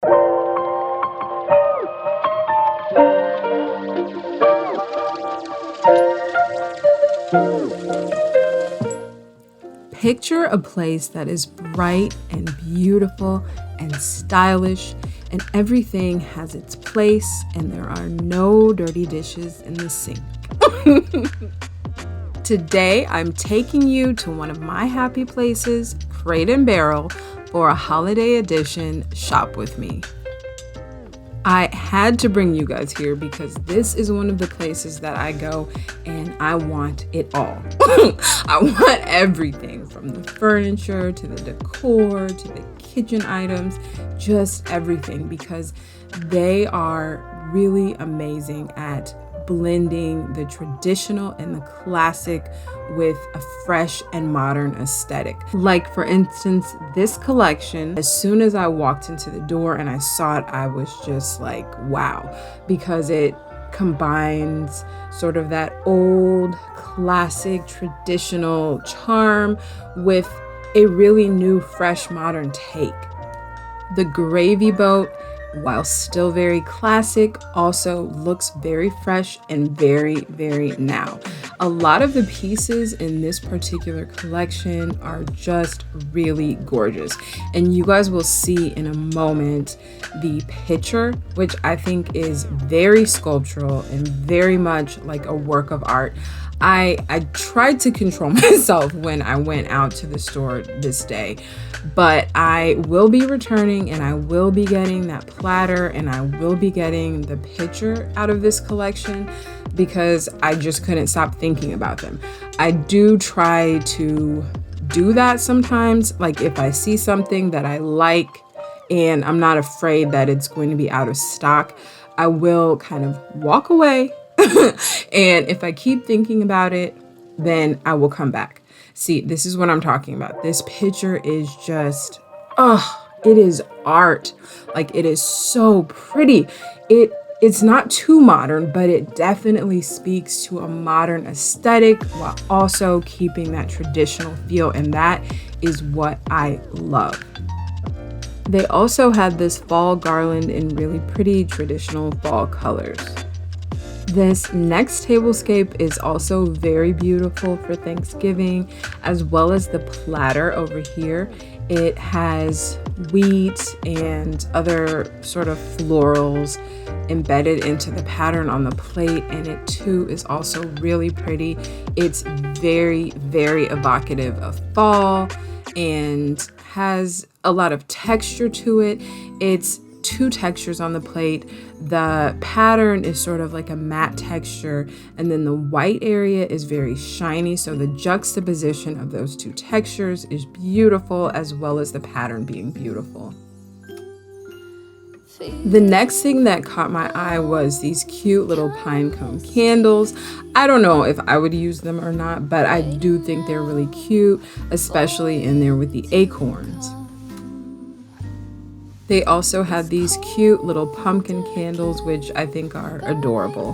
Picture a place that is bright and beautiful and stylish, and everything has its place, and there are no dirty dishes in the sink. Today, I'm taking you to one of my happy places, Crate and Barrel, for a holiday edition Shop with Me. I had to bring you guys here because this is one of the places that I go and I want it all. I want everything from the furniture to the decor to the kitchen items, just everything, because they are really amazing at blending the traditional and the classic with a fresh and modern aesthetic. Like, for instance, this collection, as soon as I walked into the door and I saw it, I was just like, wow, because it combines sort of that old classic traditional charm with a really new, fresh, modern take. The gravy boat, while still very classic, also looks very fresh and very, very now. A lot of the pieces in this particular collection are just really gorgeous. And you guys will see in a moment the picture, which I think is very sculptural and very much like a work of art. I tried to control myself when I went out to the store this day, but I will be returning and I will be getting that platter and I will be getting the picture out of this collection because I just couldn't stop thinking about them. I do try to do that sometimes, like if I see something that I like and I'm not afraid that it's going to be out of stock, I will kind of walk away. And if I keep thinking about it, then I will come back. See, this is what I'm talking about. This picture is just, it is art. Like, it is so pretty. It's not too modern, but it definitely speaks to a modern aesthetic while also keeping that traditional feel. And that is what I love. They also had this fall garland in really pretty traditional fall colors. This next tablescape is also very beautiful for Thanksgiving, as well as the platter over here. It has wheat and other sort of florals embedded into the pattern on the plate, and it too is also really pretty. It's very, very evocative of fall and has a lot of texture to it. It's two textures on the plate. The pattern is sort of like a matte texture, and then the white area is very shiny. So the juxtaposition of those two textures is beautiful, as well as the pattern being beautiful. The next thing that caught my eye was these cute little pine cone candles. I don't know if I would use them or not, but I do think they're really cute, especially in there with the acorns. They also had these cute little pumpkin candles, which I think are adorable.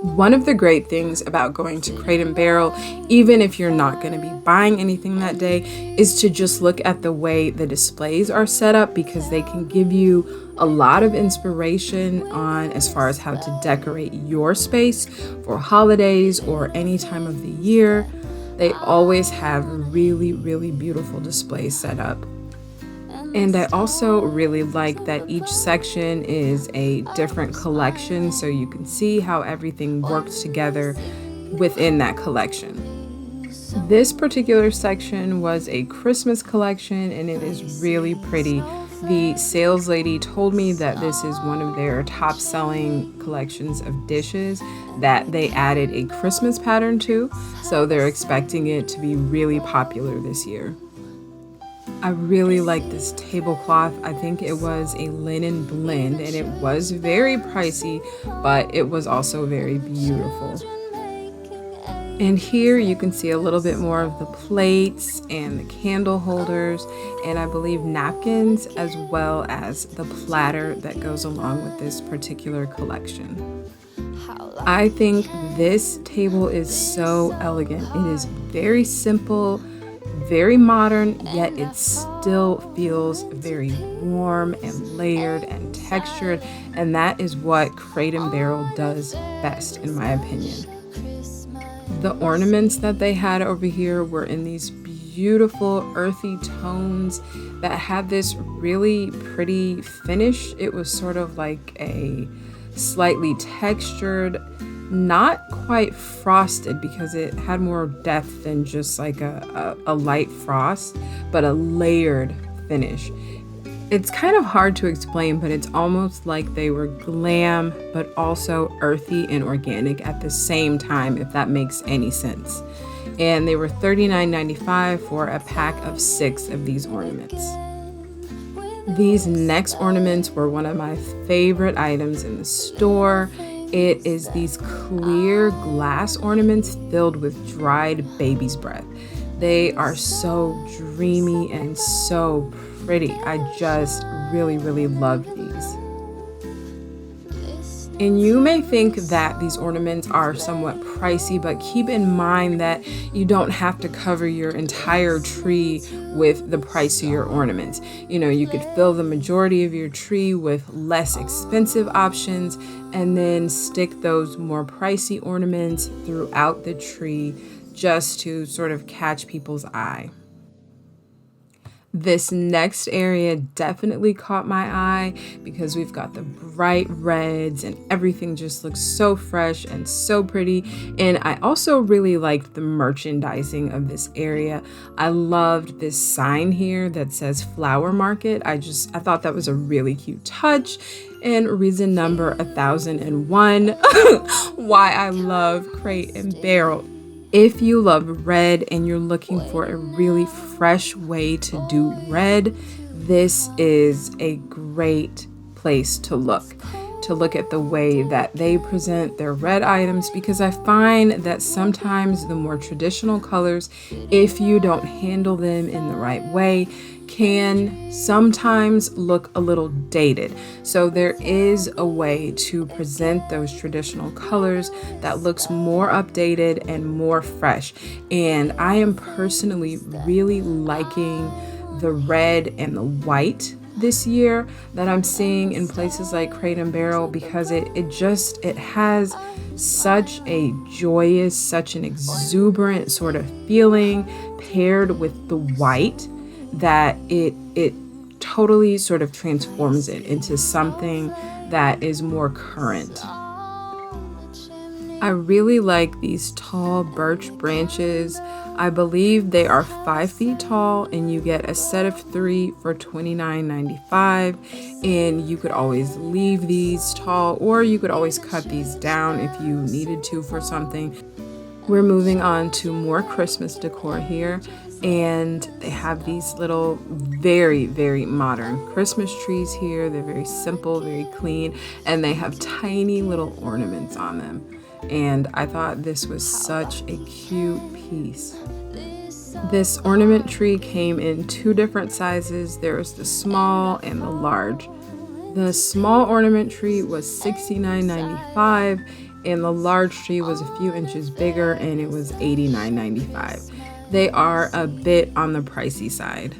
One of the great things about going to Crate and Barrel, even if you're not going to be buying anything that day, is to just look at the way the displays are set up, because they can give you a lot of inspiration on as far as how to decorate your space for holidays or any time of the year. They always have really, really beautiful displays set up. And I also really like that each section is a different collection, so you can see how everything works together within that collection. This particular section was a Christmas collection, and it is really pretty. The sales lady told me that this is one of their top selling collections of dishes that they added a Christmas pattern to, so they're expecting it to be really popular this year. I really like this tablecloth. I think it was a linen blend, and it was very pricey, but it was also very beautiful. And here you can see a little bit more of the plates and the candle holders, and I believe napkins, as well as the platter that goes along with this particular collection. I think this table is so elegant. It is very simple, very modern, yet it still feels very warm and layered and textured, and that is what Crate and Barrel does best, in my opinion. The ornaments that they had over here were in these beautiful earthy tones that had this really pretty finish. It was sort of like a slightly textured, not quite frosted because it had more depth than just like a light frost, but a layered finish. It's kind of hard to explain, but it's almost like they were glam, but also earthy and organic at the same time, if that makes any sense. And they were $39.95 for a pack of 6 of these ornaments. These next ornaments were one of my favorite items in the store. It is these clear glass ornaments filled with dried baby's breath. They are so dreamy and so pretty. I just really, really love these. And you may think that these ornaments are somewhat pricey, but keep in mind that you don't have to cover your entire tree with the price of your ornaments. You know, you could fill the majority of your tree with less expensive options and then stick those more pricey ornaments throughout the tree just to sort of catch people's eye. This next area definitely caught my eye because we've got the bright reds and everything just looks so fresh and so pretty. And I also really liked the merchandising of this area. I loved this sign here that says Flower Market. I thought that was a really cute touch. And reason number 1001 why I love Crate and Barrel. If you love red and you're looking for a really fresh way to do red, this is a great place to look at the way that they present their red items, because I find that sometimes the more traditional colors, if you don't handle them in the right way, can sometimes look a little dated. So there is a way to present those traditional colors that looks more updated and more fresh. And I am personally really liking the red and the white this year that I'm seeing in places like Crate and Barrel, because it has such a joyous, such an exuberant sort of feeling paired with the white that it totally sort of transforms it into something that is more current. I really like these tall birch branches. I believe they are 5 feet tall, and you get a set of 3 for $29.95. And you could always leave these tall, or you could always cut these down if you needed to for something. We're moving on to more Christmas decor here, and they have these little very, very modern Christmas trees here. They're very simple, very clean, and they have tiny little ornaments on them. And I thought this was such a cute piece. This ornament tree came in 2 different sizes. There was the small and the large. The small ornament tree was $69.95, and the large tree was a few inches bigger, and it was $89.95. They are a bit on the pricey side,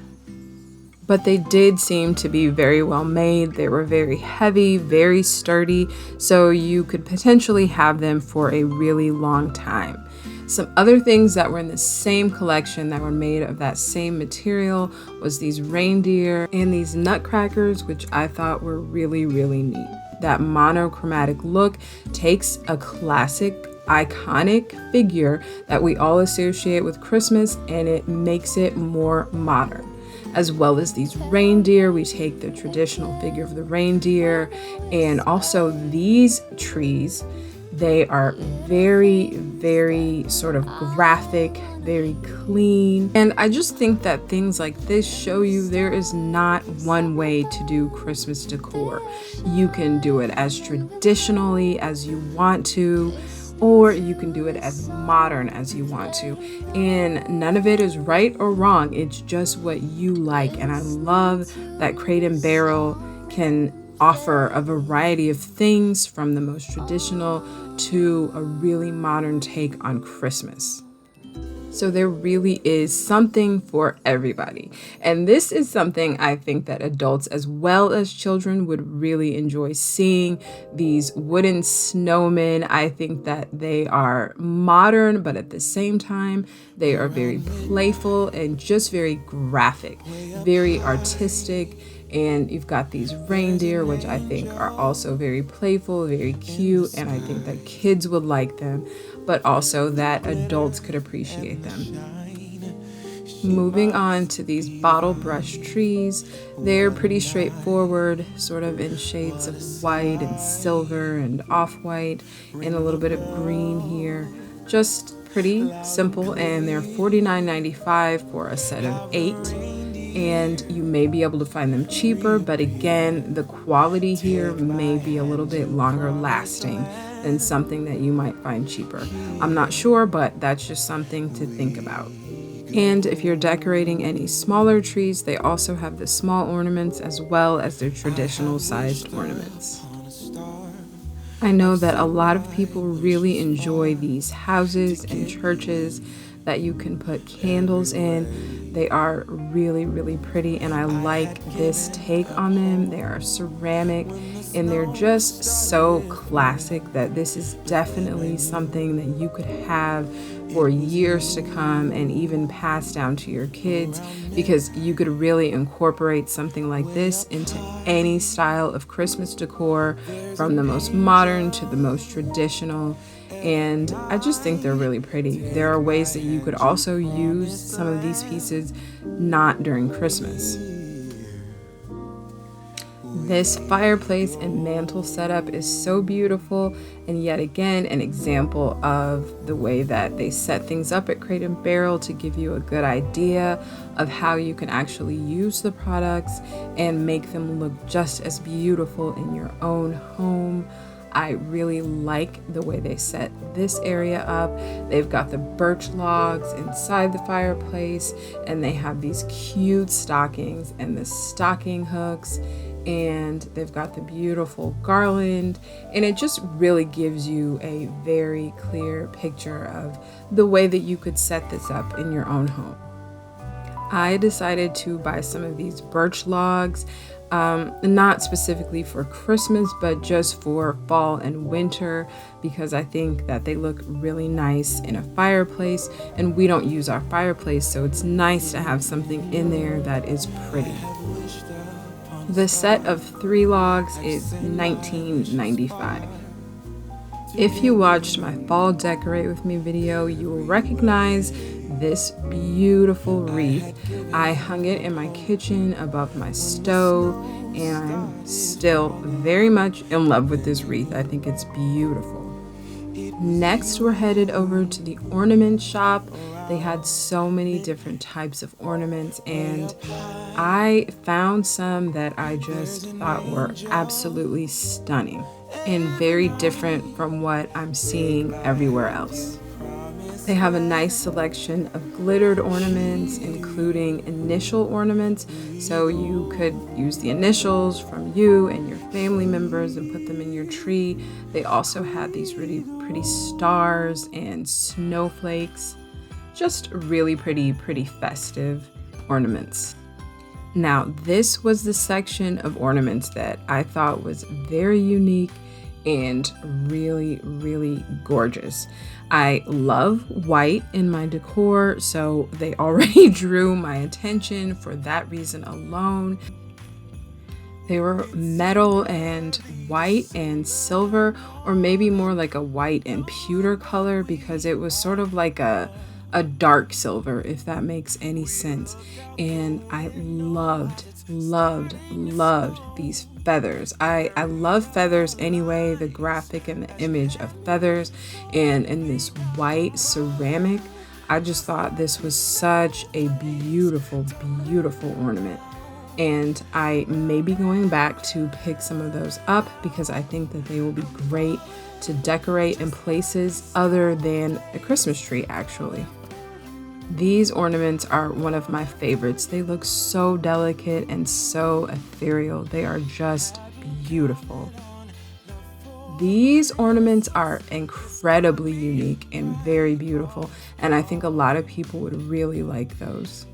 but they did seem to be very well made. They were very heavy, very sturdy, so you could potentially have them for a really long time. Some other things that were in the same collection that were made of that same material was these reindeer and these nutcrackers, which I thought were really, really neat. That monochromatic look takes a classic, iconic figure that we all associate with Christmas, and it makes it more modern. As well as these reindeer, we take the traditional figure of the reindeer, and also these trees. They are very, very sort of graphic, very clean. And I just think that things like this show you there is not one way to do Christmas decor. You can do it as traditionally as you want to, or you can do it as modern as you want to. And none of it is right or wrong. It's just what you like. And I love that Crate and Barrel can offer a variety of things, from the most traditional to a really modern take on Christmas. So there really is something for everybody. And this is something I think that adults as well as children would really enjoy seeing. These wooden snowmen, I think that they are modern, but at the same time, they are very playful and just very graphic, very artistic. And you've got these reindeer, which I think are also very playful, very cute, and I think that kids would like them, but also that adults could appreciate them. Moving on to these bottle brush trees, they're pretty straightforward, sort of in shades of white and silver and off-white, and a little bit of green here. Just pretty simple, and they're $49.95 for a set of 8. And you may be able to find them cheaper, but again, the quality here may be a little bit longer lasting than something that you might find cheaper. I'm not sure, but that's just something to think about. And if you're decorating any smaller trees, they also have the small ornaments as well as their traditional sized ornaments. I know that a lot of people really enjoy these houses and churches that you can put candles in. They are really, really pretty, and I like this take on them. They are ceramic, and they're just so classic that this is definitely something that you could have for years to come and even pass down to your kids, because you could really incorporate something like this into any style of Christmas decor, from the most modern to the most traditional. And I just think they're really pretty. There are ways that you could also use some of these pieces not during Christmas. This fireplace and mantle setup is so beautiful, and yet again an example of the way that they set things up at Crate and Barrel to give you a good idea of how you can actually use the products and make them look just as beautiful in your own home. I really like the way they set this area up. They've got the birch logs inside the fireplace, and they have these cute stockings and the stocking hooks, and they've got the beautiful garland, and it just really gives you a very clear picture of the way that you could set this up in your own home. I decided to buy some of these birch logs, not specifically for Christmas, but just for fall and winter, because I think that they look really nice in a fireplace, and we don't use our fireplace, so it's nice to have something in there that is pretty. The set of 3 logs is $19.95. If you watched my fall decorate with me video, you will recognize this beautiful wreath. I hung it in my kitchen above my stove, and I'm still very much in love with this wreath. I think it's beautiful. Next, we're headed over to the ornament shop. They had so many different types of ornaments, and I found some that I just thought were absolutely stunning and very different from what I'm seeing everywhere else. They have a nice selection of glittered ornaments, including initial ornaments, so you could use the initials from you and your family members and put them in your tree. They also had these really pretty stars and snowflakes, just really pretty festive ornaments. Now, this was the section of ornaments that I thought was very unique and really gorgeous. I love white in my decor, so they already drew my attention for that reason alone. They were metal and white and silver, or maybe more like a white and pewter color, because it was sort of like a dark silver, if that makes any sense. And I loved these feathers. I love feathers anyway, the graphic and the image of feathers, and in this white ceramic, I just thought this was such a beautiful ornament. And I may be going back to pick some of those up, because I think that they will be great to decorate in places other than a Christmas tree, actually. These ornaments are one of my favorites. They look so delicate and so ethereal. They are just beautiful. These ornaments are incredibly unique and very beautiful, and I think a lot of people would really like those.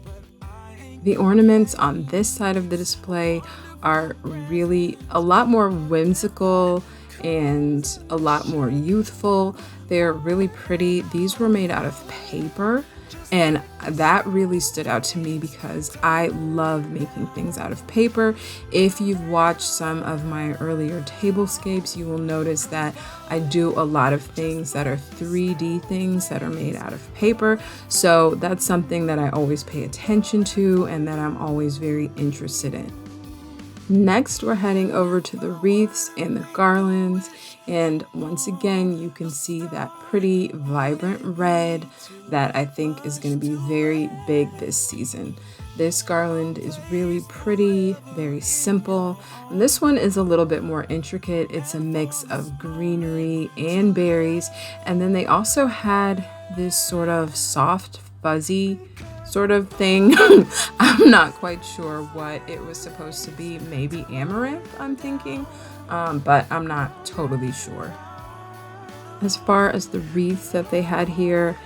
The ornaments on this side of the display are really a lot more whimsical and a lot more youthful. They're really pretty. These were made out of paper, and that really stood out to me because I love making things out of paper. If you've watched some of my earlier tablescapes, you will notice that I do a lot of things that are 3D things that are made out of paper. So that's something that I always pay attention to and that I'm always very interested in. Next, we're heading over to the wreaths and the garlands. And once again, you can see that pretty vibrant red that I think is going to be very big this season. This garland is really pretty, very simple. And this one is a little bit more intricate. It's a mix of greenery and berries. And then they also had this sort of soft, fuzzy sort of thing. I'm not quite sure what it was supposed to be. Maybe amaranth, I'm thinking, but I'm not totally sure. As far as the wreaths that they had here,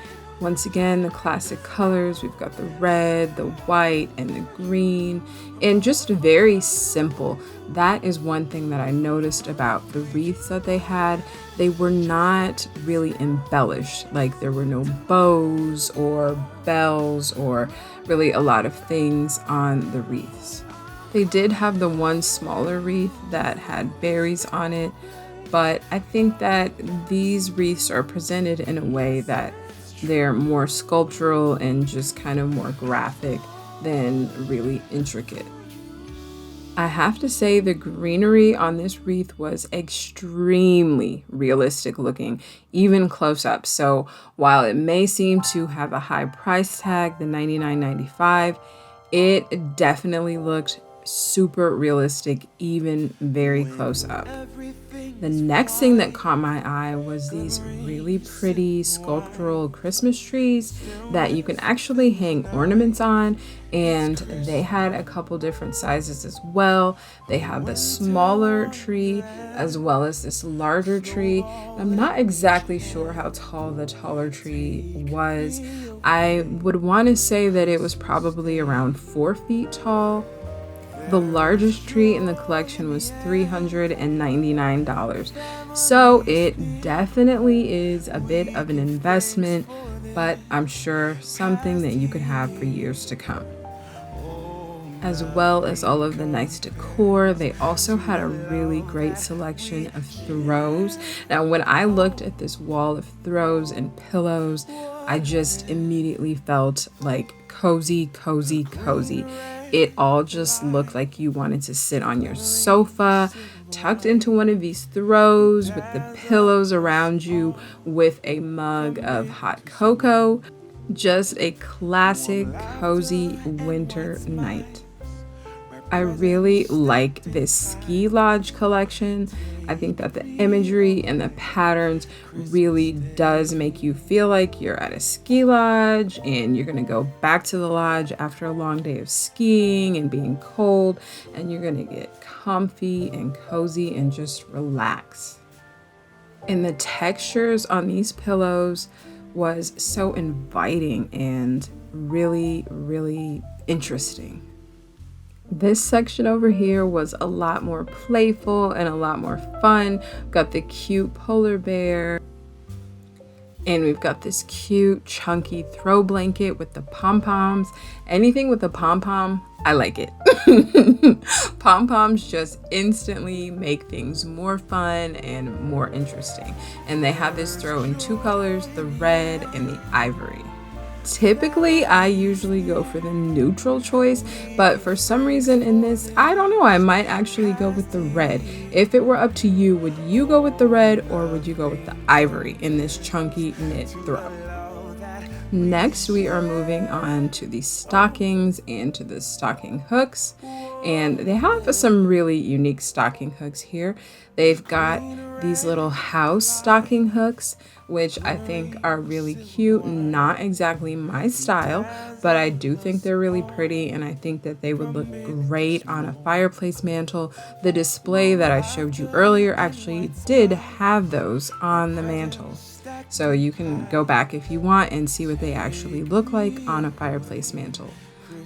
once again, the classic colors. We've got the red, the white, and the green, and just very simple. That is one thing that I noticed about the wreaths that they had. They were not really embellished, like there were no bows or bells or really a lot of things on the wreaths. They did have the one smaller wreath that had berries on it, but I think that these wreaths are presented in a way that they're more sculptural and just kind of more graphic than really intricate. I have to say the greenery on this wreath was extremely realistic looking, even close up. So while it may seem to have a high price tag, the $99.95, it definitely looked super realistic, even very close up. The next thing that caught my eye was these really pretty sculptural Christmas trees that you can actually hang ornaments on, and they had a couple different sizes as well. They have the smaller tree as well as this larger tree. I'm not exactly sure how tall the taller tree was. I would want to say that it was probably around 4 feet tall. The largest tree in the collection was $399. So it definitely is a bit of an investment, but I'm sure something that you could have for years to come. As well as all of the nice decor, they also had a really great selection of throws. Now, when I looked at this wall of throws and pillows, I just immediately felt like cozy, cozy, cozy. It all just looked like you wanted to sit on your sofa, tucked into one of these throws with the pillows around you with a mug of hot cocoa. Just a classic cozy winter night. I really like this ski lodge collection. I think that the imagery and the patterns really does make you feel like you're at a ski lodge and you're going to go back to the lodge after a long day of skiing and being cold, and you're going to get comfy and cozy and just relax. And the textures on these pillows was so inviting and really, really interesting. This section over here was a lot more playful and a lot more fun. Got the cute polar bear. And we've got this cute chunky throw blanket with the pom-poms. Anything with a pom-pom, I like it. Pom-poms just instantly make things more fun and more interesting. And they have this throw in 2 colors, the red and the ivory. Typically, I usually go for the neutral choice, but for some reason in this, I don't know, I might actually go with the red. If it were up to you, would you go with the red or would you go with the ivory in this chunky knit throw? Next, we are moving on to the stockings and to the stocking hooks. And they have some really unique stocking hooks here. They've got these little house stocking hooks, which I think are really cute. Not exactly my style, but I do think they're really pretty, and I think that they would look great on a fireplace mantle. The display that I showed you earlier actually did have those on the mantle. So you can go back if you want and see what they actually look like on a fireplace mantle.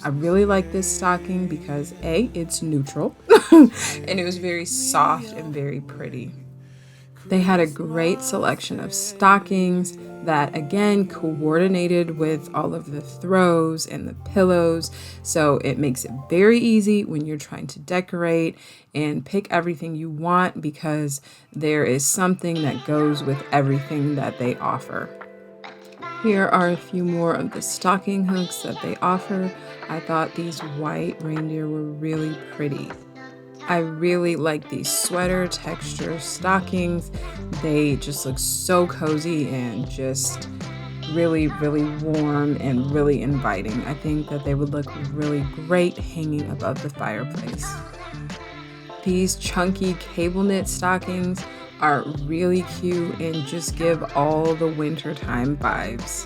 I really like this stocking because A, it's neutral and it was very soft and very pretty. They had a great selection of stockings that again coordinated with all of the throws and the pillows, so it makes it very easy when you're trying to decorate and pick everything you want because there is something that goes with everything that they offer. Here are a few more of the stocking hooks that they offer. I thought these white reindeer were really pretty. I really like these sweater texture stockings. They just look so cozy and just really, really warm and really inviting. I think that they would look really great hanging above the fireplace. These chunky cable knit stockings are really cute and just give all the wintertime vibes.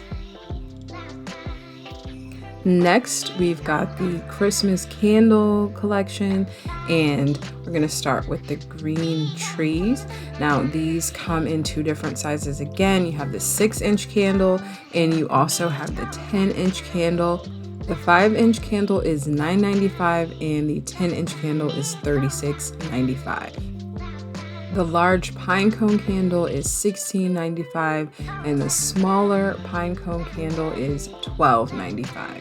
Next, we've got the Christmas candle collection, and we're gonna start with the green trees. Now, these come in two different sizes. Again, you have the 6-inch candle, and you also have the 10-inch candle. The 5-inch candle is $9.95, and the 10-inch candle is $36.95. The large pine cone candle is $16.95, and the smaller pine cone candle is $12.95.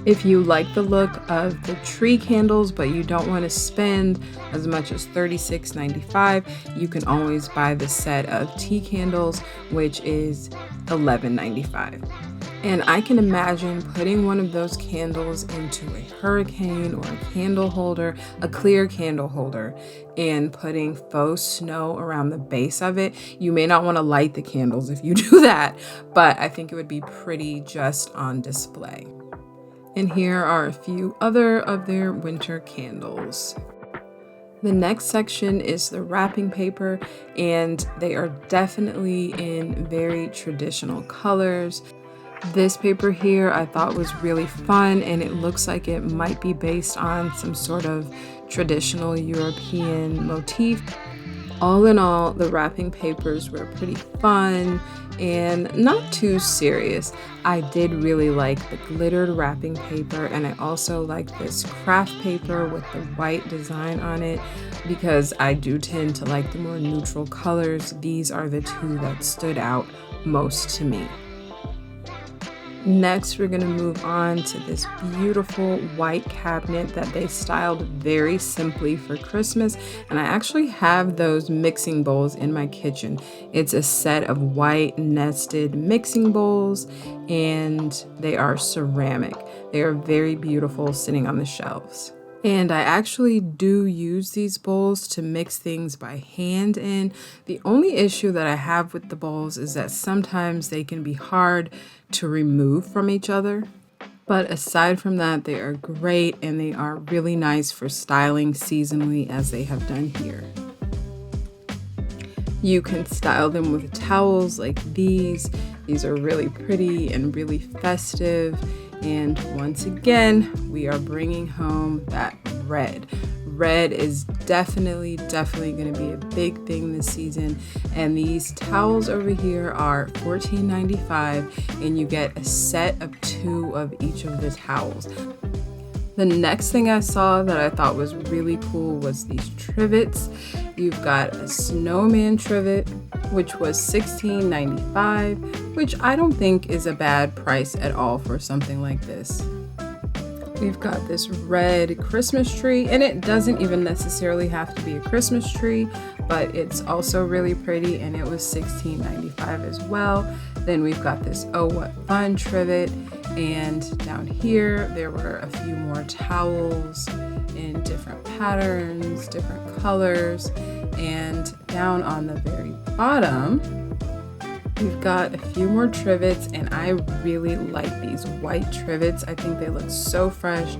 If you like the look of the tree candles, but you don't want to spend as much as $36.95, you can always buy the set of tea candles, which is $11.95. And I can imagine putting one of those candles into a hurricane or a candle holder, a clear candle holder, and putting faux snow around the base of it. You may not want to light the candles if you do that, but I think it would be pretty just on display. And here are a few other of their winter candles. The next section is the wrapping paper, and they are definitely in very traditional colors. This paper here I thought was really fun, and it looks like it might be based on some sort of traditional European motif. All in all, the wrapping papers were pretty fun and not too serious. I did really like the glittered wrapping paper, and I also like this craft paper with the white design on it because I do tend to like the more neutral colors. These are the two that stood out most to me. Next, we're going to move on to this beautiful white cabinet that they styled very simply for Christmas. And I actually have those mixing bowls in my kitchen. It's a set of white nested mixing bowls, and they are ceramic. They are very beautiful sitting on the shelves. And I actually do use these bowls to mix things by hand in. The only issue that I have with the bowls is that sometimes they can be hard to remove from each other. But aside from that, they are great, and they are really nice for styling seasonally as they have done here. You can style them with towels like these. These are really pretty and really festive. And once again, we are bringing home that red. Red is definitely going to be a big thing this season. And these towels over here are $14.95, and you get a set of 2 of each of the towels. The next thing I saw that I thought was really cool was these trivets. You've got a snowman trivet, which was $16.95, which I don't think is a bad price at all for something like this. We've got this red Christmas tree, and it doesn't even necessarily have to be a Christmas tree, but it's also really pretty, and it was $16.95 as well. Then we've got this Oh What Fun trivet, and down here there were a few more towels in different patterns, different colors, and down on the very bottom we've got a few more trivets, and I really like these white trivets. I think they look so fresh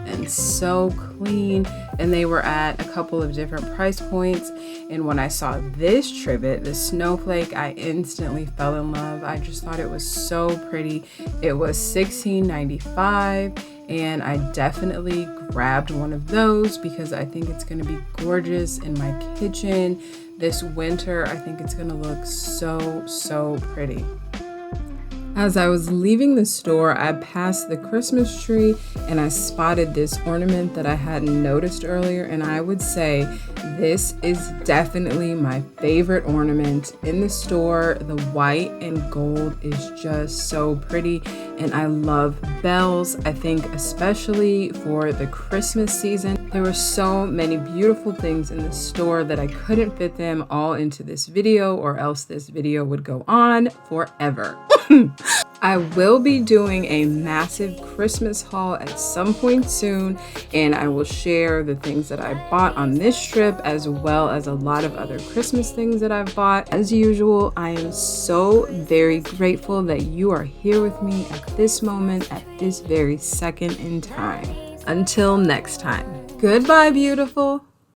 and so clean, and they were at a couple of different price points. And when I saw this trivet, the snowflake, I instantly fell in love. I just thought it was so pretty. It was $16.95, and I definitely grabbed one of those because I think it's going to be gorgeous in my kitchen this winter. I think it's going to look so pretty. As I was leaving the store, I passed the Christmas tree and I spotted this ornament that I hadn't noticed earlier, and I would say this is definitely my favorite ornament in the store. The white and gold is just so pretty, and I love bells. I think especially for the Christmas season, there were so many beautiful things in the store that I couldn't fit them all into this video, or else this video would go on forever. I will be doing a massive Christmas haul at some point soon, and I will share the things that I bought on this trip as well as a lot of other Christmas things that I've bought. As usual, I am so very grateful that you are here with me at this moment, at this very second in time. Until next time, goodbye, beautiful.